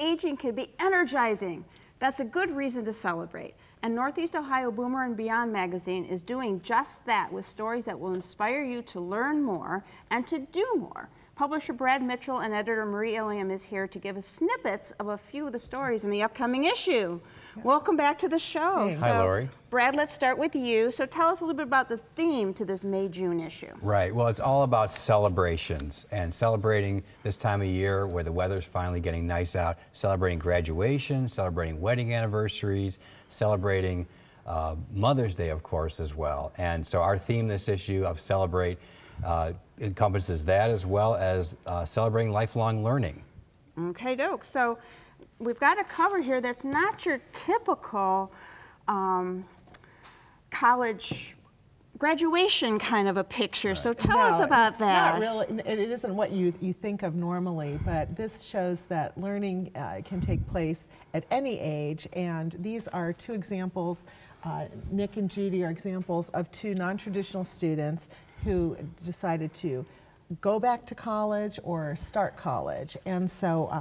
aging can be energizing. That's a good reason to celebrate. And Northeast Ohio Boomer and Beyond magazine is doing just that with stories that will inspire you to learn more and to do more. Publisher Brad Mitchell and editor Marie Illiam is here to give us snippets of a few of the stories in the upcoming issue. Yeah. Welcome back to the show. Hey. Hi, Lori. Brad, let's start with you. So tell us a little bit about the theme to this May-June issue. Right. Well, it's all about celebrations and celebrating this time of year where the weather's finally getting nice out, celebrating graduation, celebrating wedding anniversaries, celebrating Mother's Day, of course, as well. And so our theme this issue of Celebrate encompasses that, as well as celebrating lifelong learning. Okay, doke. So we've got a cover here that's not your typical college graduation kind of a picture. Right. So tell us about that. Not really. It isn't what you think of normally, but this shows that learning can take place at any age, and these are two examples. Nick and Judy are examples of two non-traditional students who decided to go back to college or start college. And so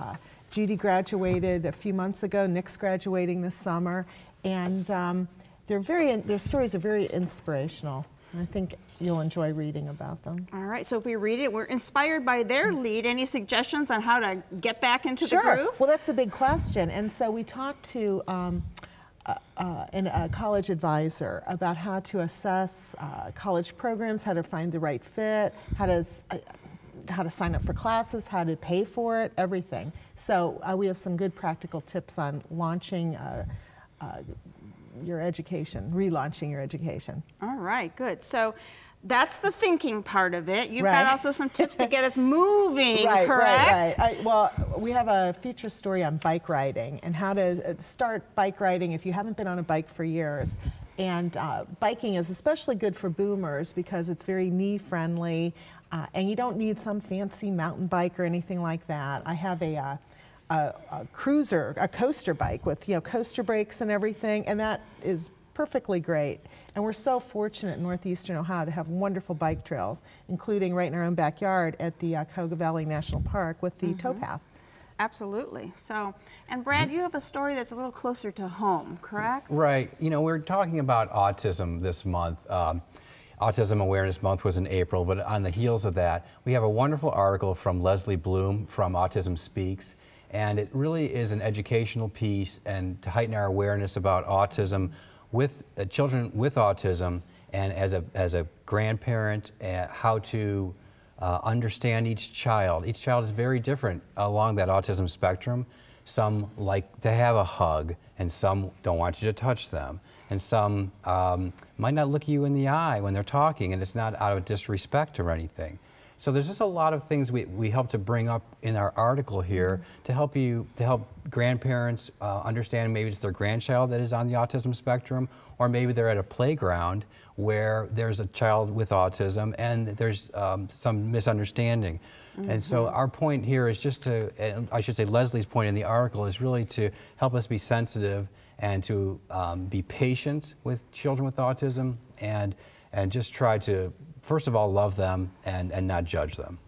Judy graduated a few months ago, Nick's graduating this summer, and their stories are very inspirational. I think you'll enjoy reading about them. All right, so if we read it, we're inspired by their lead. Any suggestions on how to get back into the groove? Well, that's a big question. And so we talked to a college advisor about how to assess college programs, how to find the right fit, how to sign up for classes, how to pay for it, everything. So we have some good practical tips on launching your education, relaunching your education. All right, good. So that's the thinking part of it. You've got also some tips to get us moving, correct? Right. Well, we have a feature story on bike riding and how to start bike riding if you haven't been on a bike for years. And biking is especially good for boomers because it's very knee-friendly, and you don't need some fancy mountain bike or anything like that. I have a coaster bike with coaster brakes and everything, and that is perfectly great. And we're so fortunate in northeastern Ohio to have wonderful bike trails, including right in our own backyard at the Cuyahoga Valley National Park with the towpath. Absolutely. So, and Brad, you have a story that's a little closer to home, correct? Right. You know, we're talking about autism this month. Autism Awareness Month was in April, but on the heels of that, we have a wonderful article from Leslie Bloom from Autism Speaks. And it really is an educational piece and to heighten our awareness about autism with children with autism, and as a grandparent, how to understand each child. Each child is very different along that autism spectrum. Some like to have a hug, and some don't want you to touch them. And some might not look you in the eye when they're talking, and it's not out of disrespect or anything. So there's just a lot of things we help to bring up in our article here to help grandparents understand maybe it's their grandchild that is on the autism spectrum, or maybe they're at a playground where there's a child with autism and there's some misunderstanding. And so our point here is just to, I should say Leslie's point in the article is really to help us be sensitive and to be patient with children with autism and just try to first of all, love them and not judge them.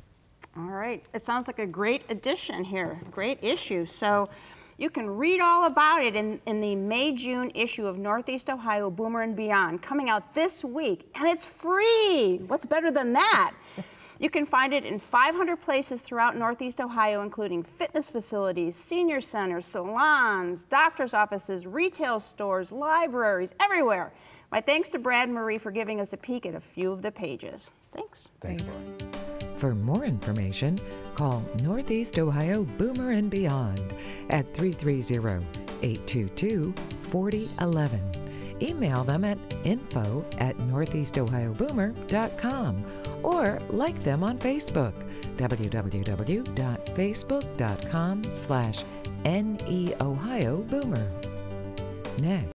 All right. It sounds like a great addition here, great issue. So you can read all about it in the May-June issue of Northeast Ohio Boomer and Beyond, coming out this week, and it's free. What's better than that? You can find it in 500 places throughout Northeast Ohio, including fitness facilities, senior centers, salons, doctor's offices, retail stores, libraries, everywhere. My thanks to Brad and Marie for giving us a peek at a few of the pages. Thanks. Thanks, Lauren. For more information, call Northeast Ohio Boomer and Beyond at 330-822-4011. Email them at info@northeastohioboomer.com or like them on Facebook, www.facebook.com/NEOhioBoomer. Next.